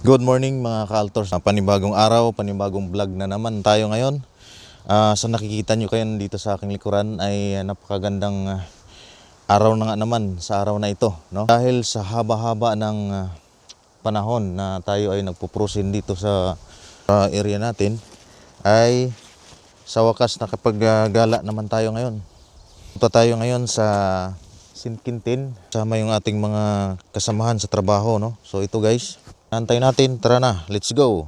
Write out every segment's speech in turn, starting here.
Good morning mga ka-altors. Panibagong araw, panibagong vlog na naman tayo ngayon. Sa nakikita nyo kayo dito sa aking likuran ay napakagandang araw na nga naman sa araw na ito. No? Dahil sa haba-haba ng panahon na tayo ay nagpuprusin dito sa area natin, ay sa wakas nakapaggala naman tayo ngayon. Punta tayo ngayon sa St. Quintin, kasama yung ating mga kasamahan sa trabaho. No? So ito guys, antayin natin, tara na, let's go!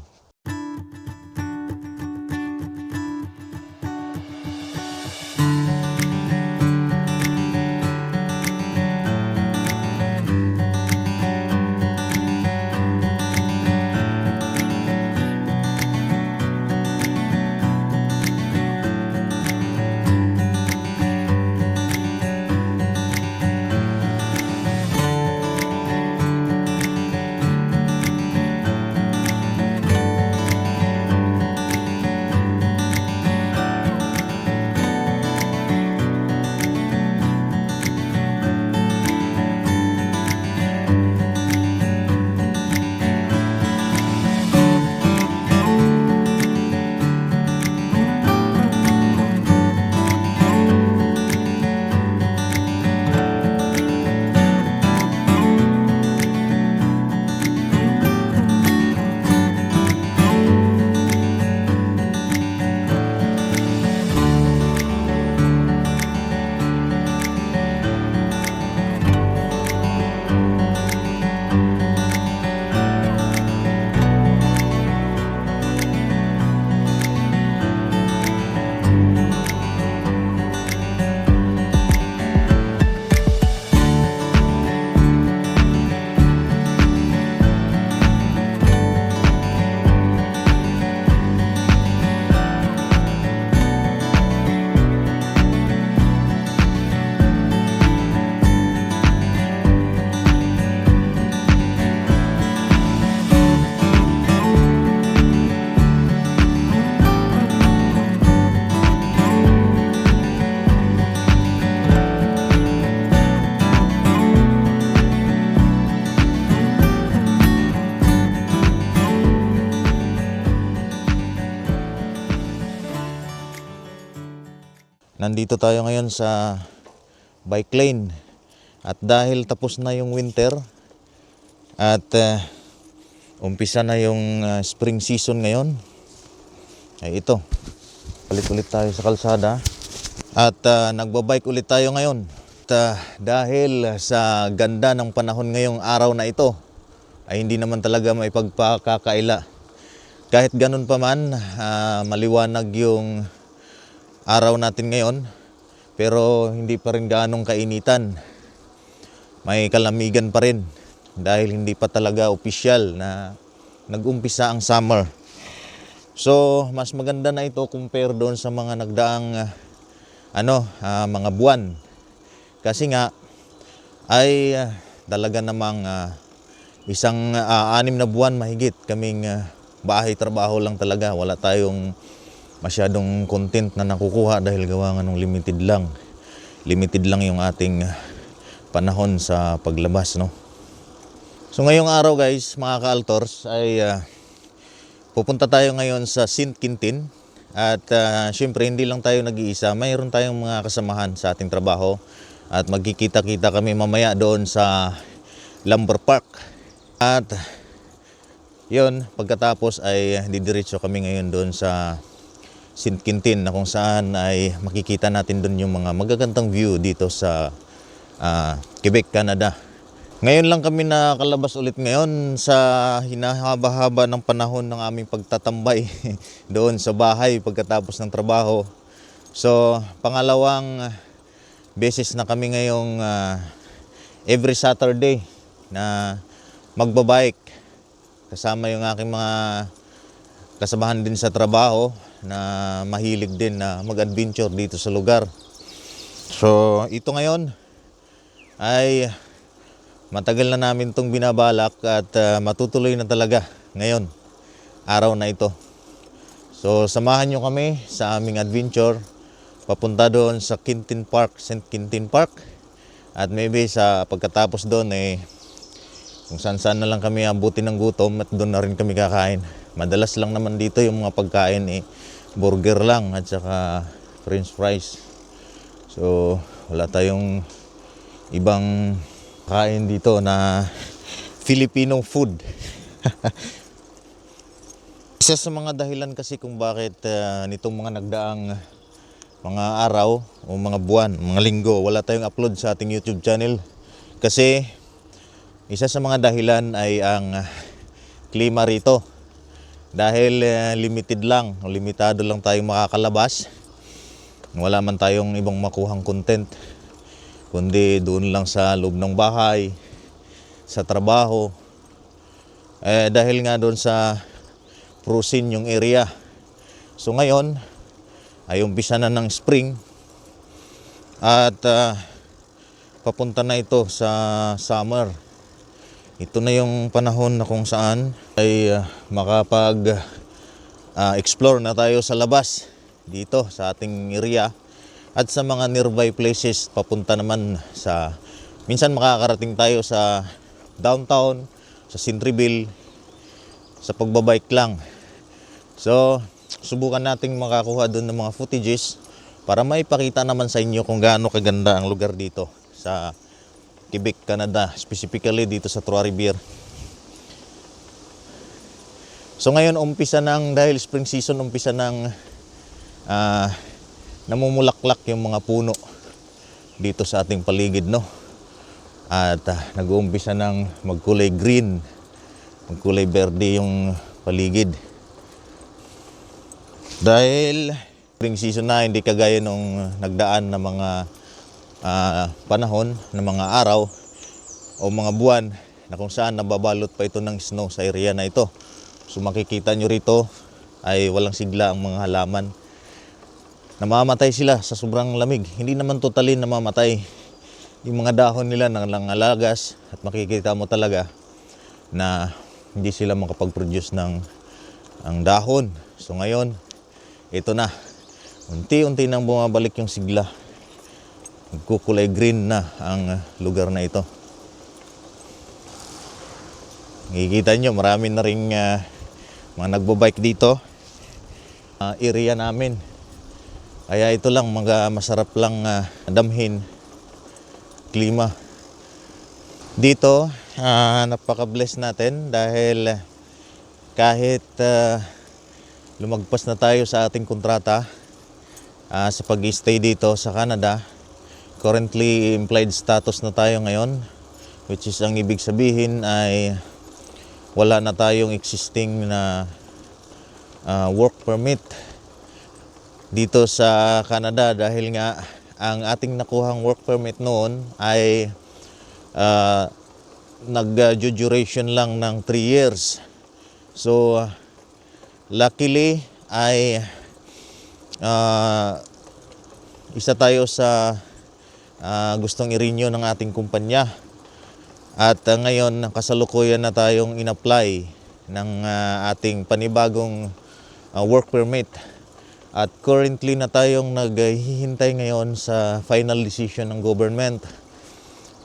Nandito tayo ngayon sa bike lane at dahil tapos na yung winter at umpisa na yung spring season ngayon, ay ito, balik ulit tayo sa kalsada at nagbabike ulit tayo ngayon. At dahil sa ganda ng panahon ngayong araw na ito ay hindi naman talaga may pagpakakaila. Kahit ganun pa man, maliwanag yung araw natin ngayon, pero hindi pa rin gaanong kainitan. May kalamigan pa rin dahil hindi pa talaga opisyal na nag-umpisa ang summer. So mas maganda na ito compare doon sa mga nagdaang mga buwan. Kasi nga ay talaga namang isang 6 na buwan mahigit kaming bahay trabaho lang talaga. Wala tayong masyadong content na nakukuha dahil gawa nga ng limited lang yung ating panahon sa paglabas, no? So ngayong araw guys, mga ka-altors, ay pupunta tayo ngayon sa St. Quintin at syempre hindi lang tayo nag-iisa, mayroon tayong mga kasamahan sa ating trabaho at magkikita-kita kami mamaya doon sa Lumber Park. At yun, pagkatapos ay didiretso kami ngayon doon sa St. Quintin na kung saan ay makikita natin doon yung mga magagandang view dito sa Quebec, Canada. Ngayon lang kami nakalabas ulit ngayon sa hinahaba-haba ng panahon ng aming pagtatambay doon sa bahay pagkatapos ng trabaho. So, pangalawang beses na kami ngayong every Saturday na magbabike. Kasama yung aking mga kasamahan din sa trabaho na mahilig din na mag-adventure dito sa lugar. So ito ngayon ay matagal na namin itong binabalak at matutuloy na talaga ngayon, araw na ito. So samahan nyo kami sa aming adventure papunta doon sa Quintin Park, St. Quintin Park. At maybe sa pagkatapos doon Kung saan-saan na lang kami abutin ng gutom at doon na rin kami kakain. Madalas lang naman dito yung mga pagkain burger lang at saka french fries. So wala tayong ibang kain dito na Filipino food. Isa sa mga dahilan kasi kung bakit nitong mga nagdaang mga araw o mga buwan, mga linggo, wala tayong upload sa ating YouTube channel. Kasi isa sa mga dahilan ay ang klima rito. Dahil limited lang, o limitado lang tayong makakalabas. Wala man tayong ibang makuhang content, kundi doon lang sa loob ng bahay, sa trabaho. Dahil nga doon sa Prusin yung area. So ngayon ay umpisa na ng spring at papunta na ito sa summer. Ito na yung panahon na kung saan ay explore na tayo sa labas dito sa ating area at sa mga nearby places. Papunta naman sa, minsan makakarating tayo sa downtown, sa Centreville, sa pagbabike lang. So subukan nating makakuha doon ng mga footages para maipakita naman sa inyo kung gaano kaganda ang lugar dito sa Quebec, Canada, specifically dito sa Trois Rivières. So ngayon umpisa ng, dahil spring season, umpisa ng namumulaklak yung mga puno dito sa ating paligid, no? At nag-uumpisa ng magkulay green, magkulay berde yung paligid. Dahil spring season na, hindi kagaya nung nagdaan na mga panahon, na mga araw o mga buwan na kung saan nababalot pa ito ng snow sa area na ito. So makikita nyo rito ay walang sigla ang mga halaman. Namamatay sila sa sobrang lamig. Hindi naman totally namamatay. Yung mga dahon nila nangalagas at makikita mo talaga na hindi sila makapag-produce ng dahon. So ngayon, ito na. Unti-unti nang bumabalik yung sigla. Nagkukulay green na ang lugar na ito. Nakikita nyo, marami na rin mga nagbabike dito. Area namin. Kaya ito lang, masarap lang damhin. Klima. Dito, napaka-bless natin dahil kahit lumagpas na tayo sa ating kontrata sa pag-stay dito sa Canada, currently implied status na tayo ngayon, which is ang ibig sabihin ay wala na tayong existing na work permit dito sa Canada dahil nga ang ating nakuhang work permit noon ay nag-duration lang ng 3 years. So luckily ay isa tayo sa gustong i-renew ng ating kumpanya. At ngayon kasalukuyan na tayong in-apply ng ating panibagong work permit. At currently na tayong naghihintay ngayon sa final decision ng government.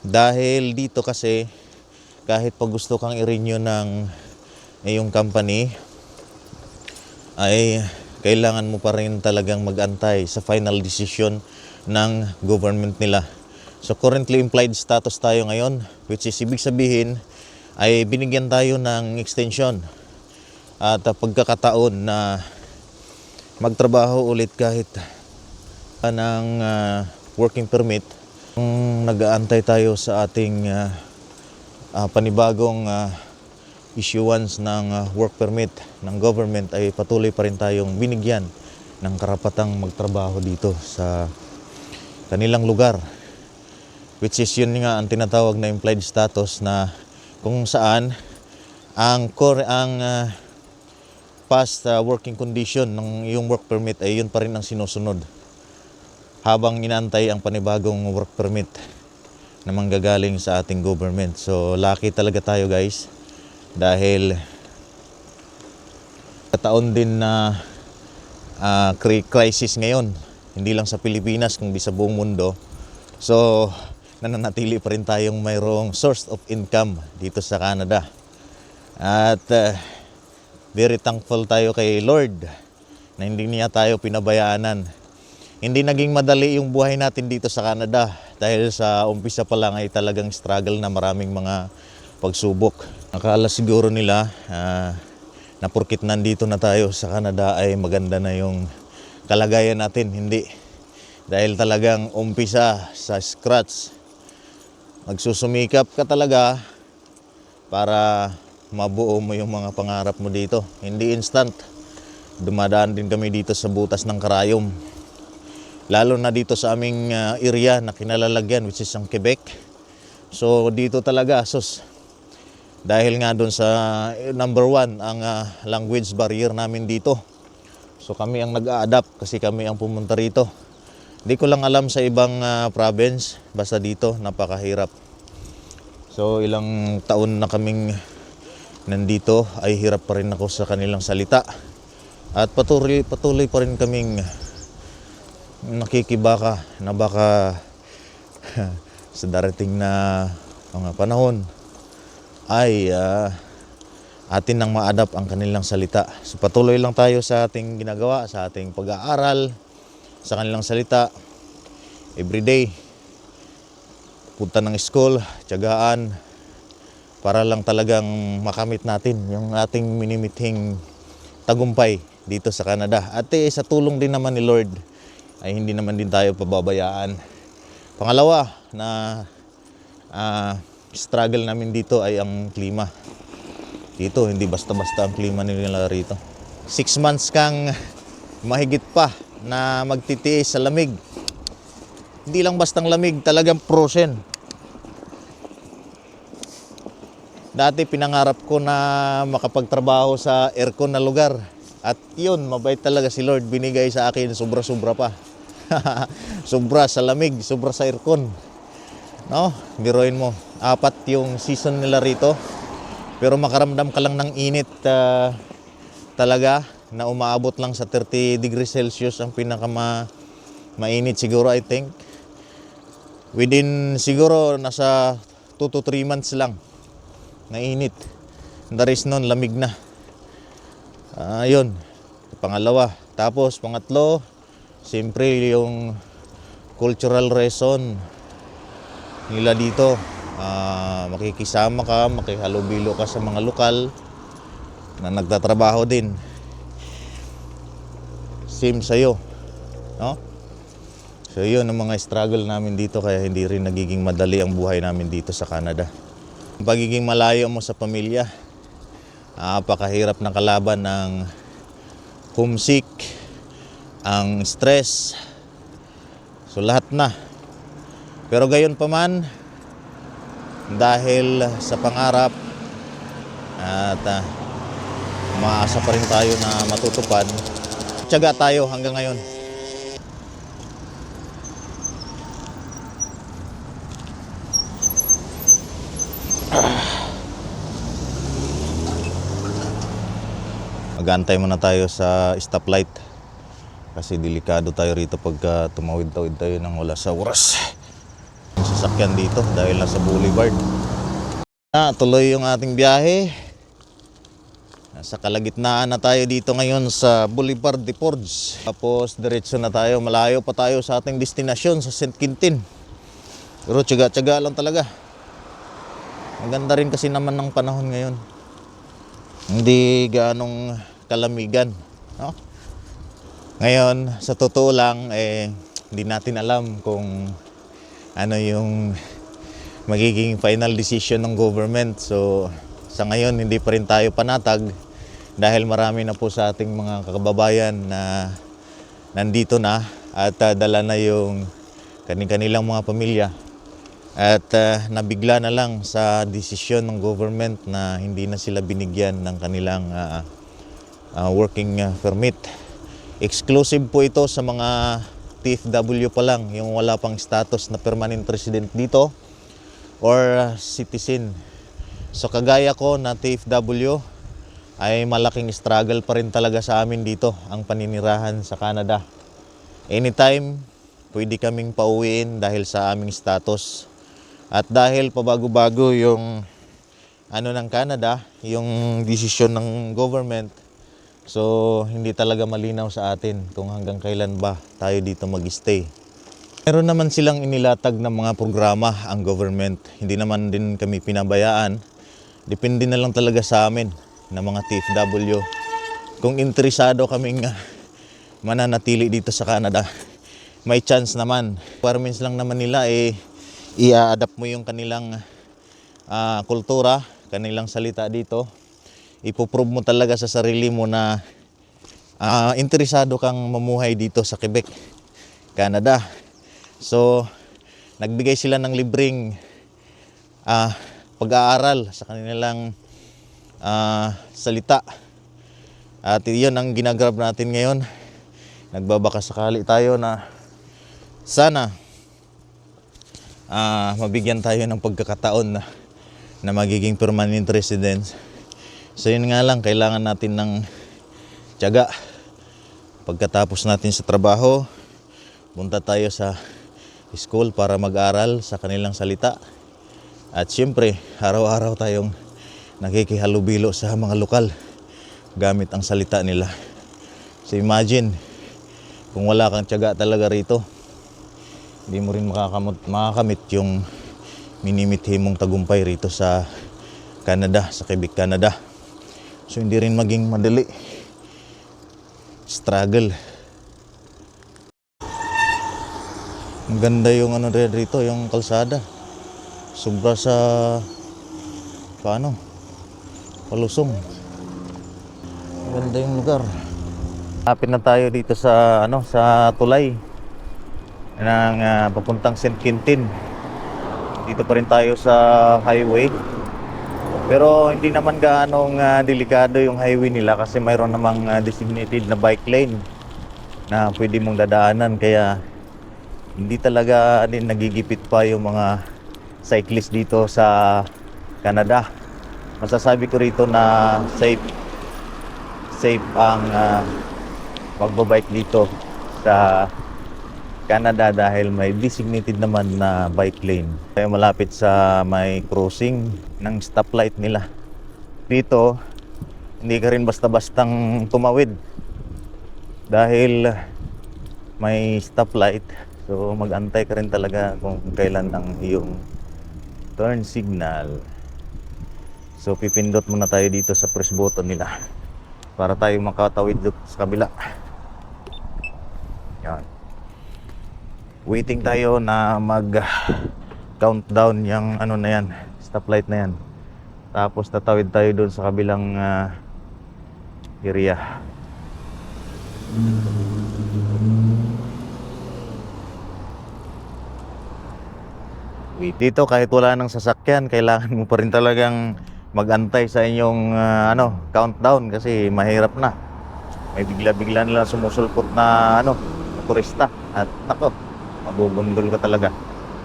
Dahil dito kasi kahit pag gusto kang i-renew ng iyong company ay kailangan mo pa rin talagang mag-antay sa final decision ng government nila. So currently implied status tayo ngayon, which is ibig sabihin ay binigyan tayo ng extension at pagkakataon na magtrabaho ulit kahit ng working permit. Kung nag-aantay tayo sa ating panibagong issuance ng work permit ng government ay patuloy pa rin tayong binigyan ng karapatang magtrabaho dito sa kanilang lugar, which is yun nga ang tinatawag na implied status, na kung saan ang past working condition ng iyong work permit ay yun pa rin ang sinusunod habang inaantay ang panibagong work permit na manggagaling sa ating government. So lucky talaga tayo guys, dahil kataon din na crisis ngayon, hindi lang sa Pilipinas kundi sa buong mundo. So nananatili pa rin tayong mayroong source of income dito sa Canada. At very thankful tayo kay Lord na hindi niya tayo pinabayaanan. Hindi naging madali yung buhay natin dito sa Canada dahil sa umpisa pa lang ay talagang struggle na, maraming mga pagsubok. Akala siguro nila na porkit nandito na tayo sa Canada ay maganda na yung kalagayan natin. Hindi. Dahil talagang umpisa sa scratch. Magsusumikap ka talaga para mabuo mo yung mga pangarap mo dito. Hindi instant. Dumadaan din kami dito sa butas ng karayom. Lalo na dito sa aming area na kinalalagyan, which is ang Quebec. So dito talaga, dahil nga doon sa number 1 ang language barrier namin dito. So kami ang nag-a-adapt kasi kami ang pumunta rito. Hindi ko lang alam sa ibang province, basta dito napakahirap. So ilang taon na kaming nandito ay hirap pa rin ako sa kanilang salita. At patuloy pa rin kaming nakikibaka na baka sa darating na mga panahon ay atin nang ma-adapt ang kanilang salita. So patuloy lang tayo sa ating ginagawa, sa ating pag-aaral, sa kanilang salita. Everyday, punta ng school, tiyagaan, para lang talagang makamit natin yung ating minimithing tagumpay dito sa Canada. At sa tulong din naman ni Lord, ay hindi naman din tayo pababayaan. Pangalawa na struggle namin dito ay ang klima. Dito, hindi basta-basta ang klima nila rito. 6 months kang mahigit pa na magtitiis sa lamig. Hindi lang bastang lamig, talagang frozen. Dati pinangarap ko na makapagtrabaho sa aircon na lugar. At yun, mabait talaga si Lord. Binigay sa akin, sobra-sobra pa. Sobra sa lamig, sobra sa aircon. No? Biruin mo. 4 yung season nila rito. Pero makaramdam ka lang ng init talaga na umaabot lang sa 30 degrees Celsius ang mainit siguro, I think. Within siguro nasa 2 to 3 months lang na init. The rest nun, lamig na. Yun. Pangalawa. Tapos pangatlo, siyempre yung cultural reason nila dito. Makikisama ka, makihalubilo ka sa mga lokal na nagtatrabaho din. Same sa'yo. No? So yun ang mga struggle namin dito, kaya hindi rin nagiging madali ang buhay namin dito sa Canada. Pagiging malayo mo sa pamilya, napakahirap ng kalaban ng homesick, ang stress, so lahat na. Pero gayon pa man, dahil sa pangarap at maasa pa rin tayo na matutupad, tiyaga tayo hanggang ngayon. Mag-aantay muna tayo sa stoplight kasi delikado tayo rito pagka tumawid-tawid tayo nang wala sa oras. Yung sasakyan dito dahil nasa boulevard. Tuloy yung ating biyahe. Nasa kalagitnaan na tayo dito ngayon sa Boulevard de Forges. Tapos diretso na tayo, malayo pa tayo sa ating destinasyon sa St. Quintin. Pero tiyaga-tiyaga lang talaga. Maganda rin kasi naman ng panahon ngayon. Hindi ganong kalamigan, no? Ngayon, sa totoo lang, hindi natin alam kung ano yung magiging final decision ng government. So, sa ngayon, hindi pa rin tayo panatag dahil marami na po sa ating mga kababayan na nandito na at dala na yung kanilang mga pamilya. At nabigla na lang sa desisyon ng government na hindi na sila binigyan ng kanilang working permit. Exclusive po ito sa mga TFW pa lang, yung wala pang status na permanent resident dito or citizen. So kagaya ko na TFW ay malaking struggle pa rin talaga sa amin dito ang paninirahan sa Canada. Anytime pwede kaming pauwiin dahil sa aming status. At dahil pabago-bago yung ano ng Canada, yung desisyon ng government, so hindi talaga malinaw sa atin kung hanggang kailan ba tayo dito mag-stay. Meron naman silang inilatag na mga programa ang government. Hindi naman din kami pinabayaan. Depende na lang talaga sa amin na mga TFW. Kung interesado kaming mananatili dito sa Canada, may chance naman. Requirements lang naman nila i-adapt mo yung kanilang kultura, kanilang salita dito. Ipoprove mo talaga sa sarili mo na interesado kang mamuhay dito sa Quebec, Canada. So, nagbigay sila ng libreng pag-aaral sa kanilang salita. At yun ang ginagrab natin ngayon. Nagbabaka sakali tayo na sana mabigyan tayo ng pagkakataon na magiging permanent residence. So yun nga lang, kailangan natin ng tiyaga. Pagkatapos natin sa trabaho, punta tayo sa school para mag-aral sa kanilang salita. At syempre, araw-araw tayong nakikihalubilo sa mga lokal gamit ang salita nila. So imagine, kung wala kang tiyaga talaga rito, hindi mo rin makakamit yung minimithi mong tagumpay rito sa Canada, sa Quebec, Canada. So hindi rin maging madali. Struggle. Ang ganda yung ano rito, yung kalsada. Sobra sa palusong. Ang ganda yung lugar. Lapit na tayo dito sa sa tulay ng papuntang St. Quintin. Dito pa rin tayo sa highway. Pero hindi naman gaanong delikado yung highway nila kasi mayroon namang designated na bike lane na pwede mong dadaanan, kaya hindi talaga din nagigipit pa yung mga cyclist dito sa Canada. Masasabi ko rito na safe ang magbabike dito sa Canada dahil may designated naman na bike lane. Kaya malapit sa may crossing ng stoplight nila. Dito, hindi ka rin basta-bastang tumawid dahil may stoplight. So mag-antay ka rin talaga kung kailan ang iyong turn signal. So pipindot muna tayo dito sa press button nila para tayo makatawid sa kabila. Yan. Waiting tayo na mag-countdown yung na yan, stoplight na yan. Tapos tatawid tayo doon sa kabilang area. Dito kahit wala nang sasakyan, kailangan mo pa rin talagang mag-antay sa inyong countdown kasi mahirap na. May bigla-bigla nila sumusulpot na turista at mabubundol ka talaga.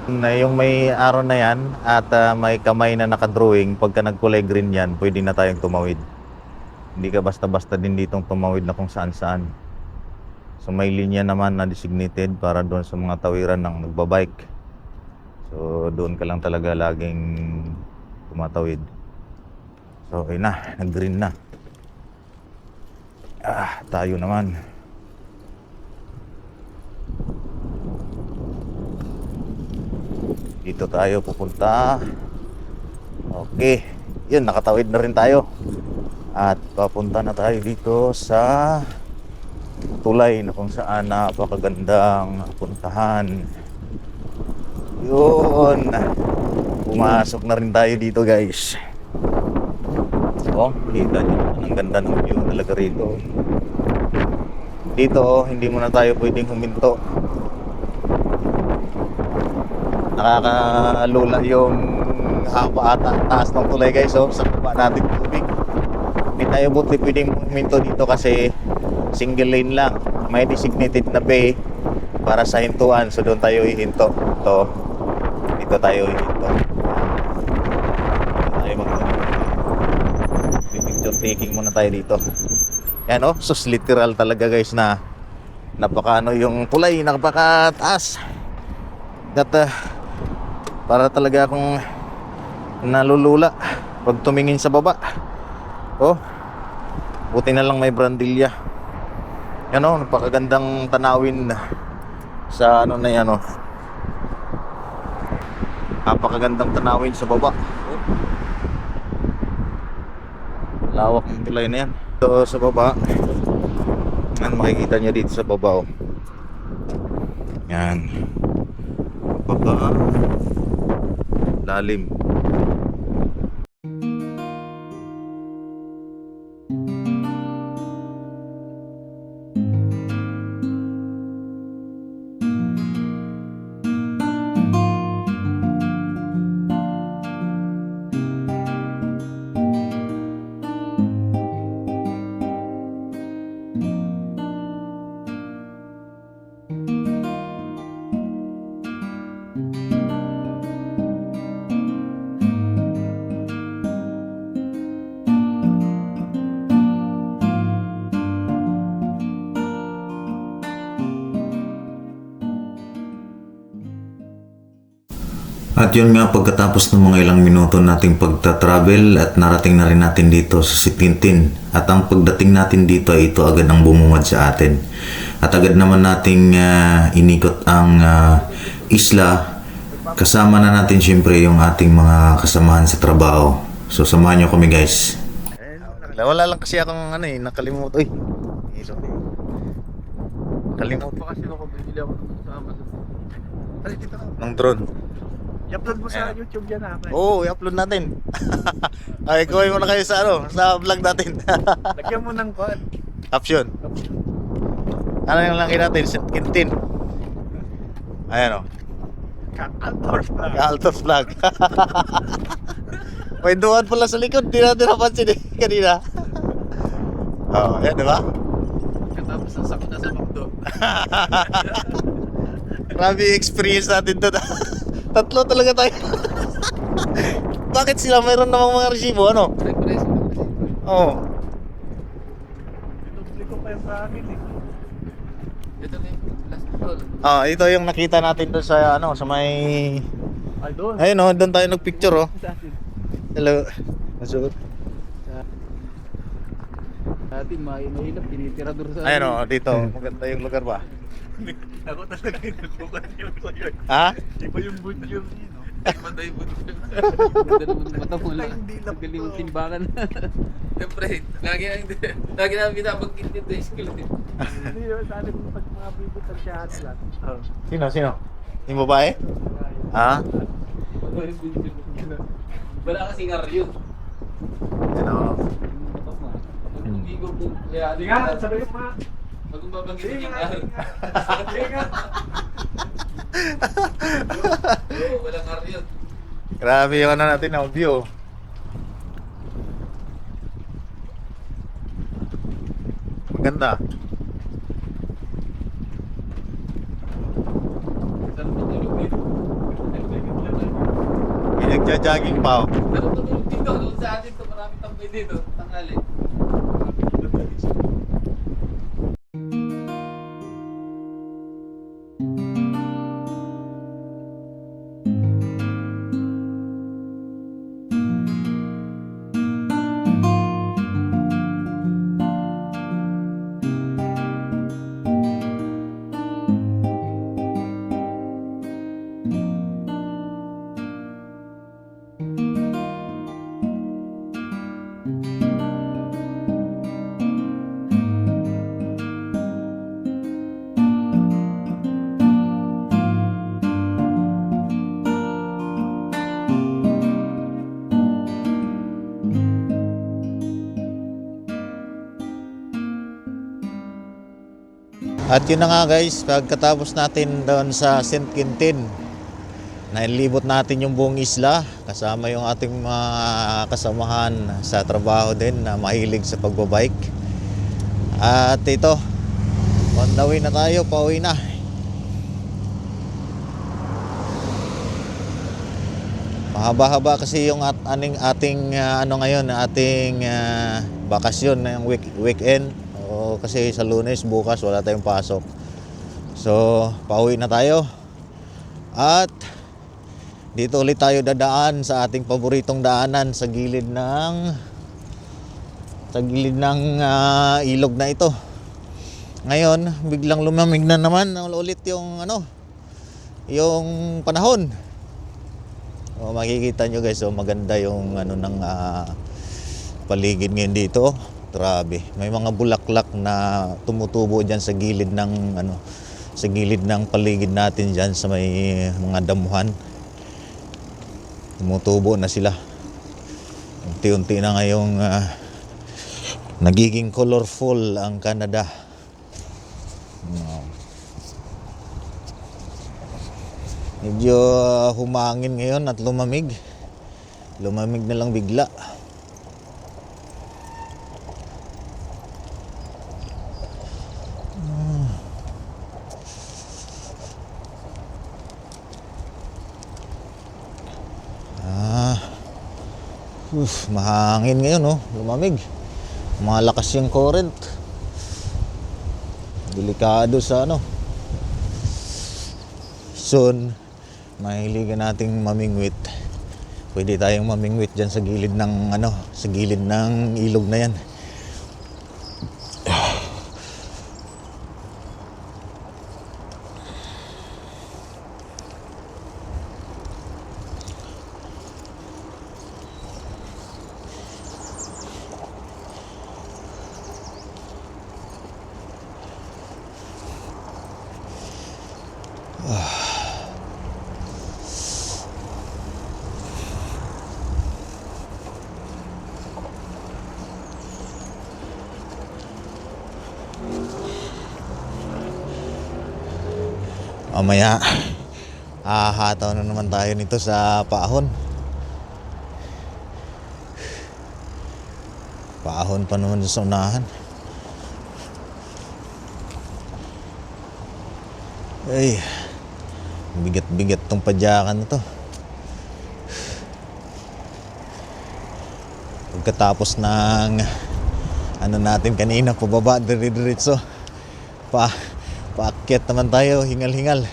Na yung may araw na yan at may kamay na nakadrawing, pagka nagkulay green yan, pwede na tayong tumawid. Hindi ka basta-basta din ditong tumawid na kung saan-saan. So may linya naman na designated para doon sa mga tawiran ng nagbabike. So doon ka lang talaga laging tumatawid. So okay na, nag-green na. Tayo naman. Dito tayo pupunta. Okay. Yun, nakatawid na rin tayo. At papunta na tayo dito sa tulay na kung saan napakagandang puntahan. Yun. Pumasok na rin tayo dito, guys. So, kita nyo naman ang ganda ng view talaga rito. Dito, hindi mo na tayo pwedeng huminto. Nakakalula yung haba at taas ng tulay, guys. So, sa baba natin tubig. Hindi tayo buti pwedeng huminto dito kasi single lane lang. May designated na bay para sa hintuan. So, doon tayo ihinto. Dito tayo ihinto. Picture taking muna tayo dito. Yan sus literal talaga, guys, na napaka yung tulay, napakataas. That Para talaga akong nalulula pag tumingin sa baba. Oh, buti na lang may brandilya. Yan o, napakagandang tanawin sa ano na yan o. Napakagandang tanawin sa baba. Lawak ng tulay na yan. So sa baba, yan makikita nyo dito sa baba o. Yan. Baba. Lalim. At yun nga, pagkatapos ng mga ilang minuto nating pagta-travel at narating na rin natin dito sa Sitintin. At ang pagdating natin dito ay ito agad ang bumungad sa atin. At agad naman nating inikot ang isla. Kasama na natin syempre yung ating mga kasamahan sa trabaho. So samahan nyo kami guys. Wala lang kasi akong nakalimutan. Uy, sorry. Kalimutan kasi ako, bibili ako ng kasama. Ng drone. I-upload mo sa YouTube yan ha. Oo, i-upload natin. Ay, gawin mo na kayo sa sa vlog natin. Lagyan mo ng code. Caption. Ano yung laki natin? Kintin. Ayan o. Altos pa. Altos vlog. May duwan pala sa likod. Di natin napansin kanina. Oo, ayan diba? Katapos ang sakot na sa McDo. Grabe experience natin doon. Tatlo talaga tayo. Bakit sila mayroon namang mga resibo? Ano? Oo. Pinupli ko pa yung sa akin eh. Ito na yung last call. Ito yung nakita natin doon sa sa may Ay, doon. ayun doon tayo nagpicture Sa atin. Hello. Nasuot. Sa atin, mahirap. Tinitirador sa atin. Ayun dito. Maganda yung lugar ba? Ako talaga yung nagbukat yung sa'yo. Ha? Iba yung budyong yun, no? Iba na yung budyong. Ganda naman ng mata mo lang. Hindi lang Galing mong to. timbangan. Siyempre, lagi namin binabagkit dito yung school. Hindi yun. Sabi ko pag mga bibot ang siya lahat. Sino? Yung babae? Ha? Wala kasing ar yun. Ano? Pag umigo po, kaya Hindi nga, sabi ko mga... pag umabagkit Hindi yung nga, ar. hindi nga. Oo, walang ar yun. Grabe yung natin ang view. Maganda. Saan matulog dito? May nagja-jogging pa. Saan matulog dito? Doon sa atin to, maraming tambay dito. Tanghali. At yun na nga guys, pagkatapos natin doon sa St. Quintin, nailibot natin yung buong isla kasama yung ating mga kasamahan sa trabaho din na mahilig sa pagbabike. At ito, on the way na tayo, pauwi na. Mahaba-haba kasi yung ating bakasyon na yung weekend. O kasi sa Lunes bukas wala tayong pasok. So, pauwi na tayo. At Dito ulit tayo dadaan sa ating paboritong daanan sa gilid ng ilog na ito. Ngayon, biglang lumamig na naman ulit yung yung panahon. Makikita nyo guys, maganda yung ng paligid ngayon dito. Grabe, may mga bulaklak na tumutubo diyan sa gilid ng sa gilid ng paligid natin diyan sa may mga damuhan. Tumutubo na sila. Unti-unti na ngayong nagiging colorful ang Canada. Medyo humangin ngayon at lumamig. Lumamig na lang bigla. Mahangin ngayon, lumamig. Malakas yung current. Delikado sa soon, mahiligan nating mamingwit. Pwede tayong mamingwit dyan sa gilid ng sa gilid ng ilog na yan. Mamaya hahataw na naman tayo nito sa paahon. Paahon pa naman sa unahan. Ay, bigat-bigat tong padyakan na to. Pagkatapos ng natin kanina, pababa, dire-diretso. Paakyat naman tayo, hingal-hingal.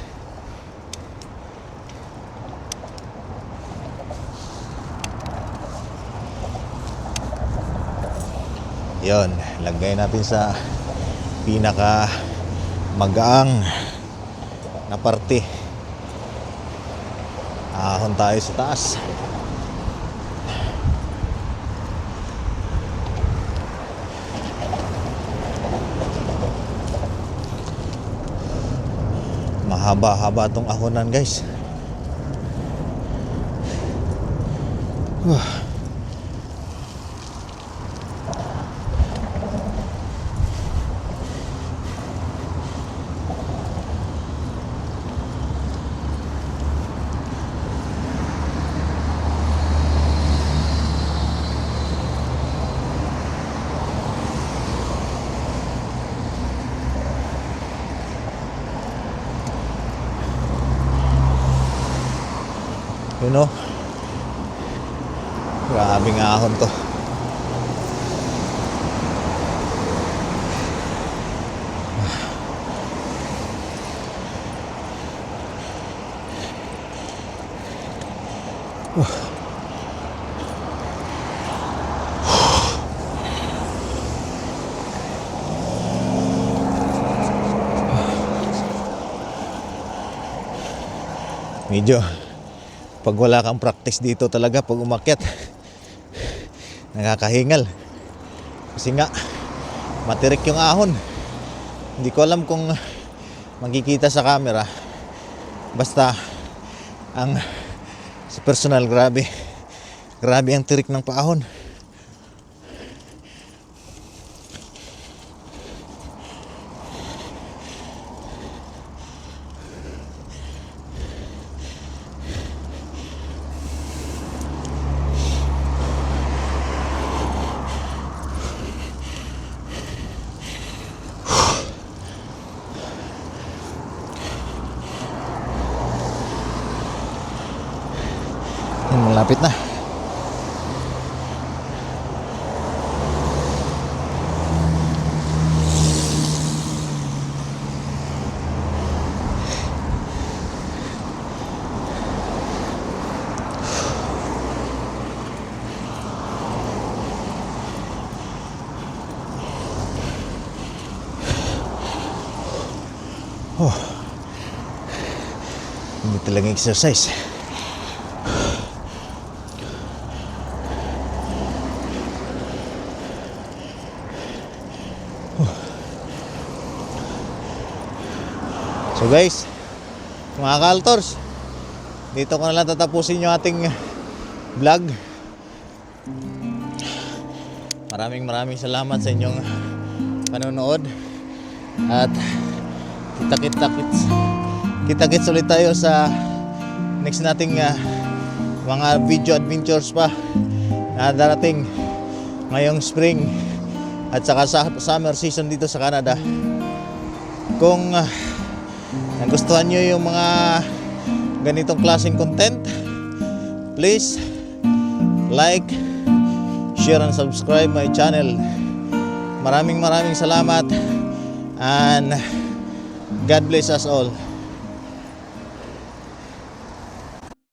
Yon, lagay natin sa pinaka magaang na parte. Ahon tayo sa taas. Mahaba-haba tong ahonan guys. Grabing ahon to. Medyo pag wala kang practice dito talaga pag umakyat, nakakahingal. Kasi nga matirik yung ahon. Hindi ko alam kung makikita sa camera. Basta sa personal, grabe ang tirik ng paahon. Malapit na. Hindi talagang exercise. So guys, mga ka-altors, dito ko na lang tatapusin yung ating vlog. Maraming salamat sa inyong panonood. At kita-kits ulit tayo sa next nating mga video adventures pa na darating ngayong spring at saka sa summer season dito sa Canada. Kung nagustuhan nyo yung mga ganitong klaseng content, please like, share and subscribe my channel. Maraming salamat and God bless us all.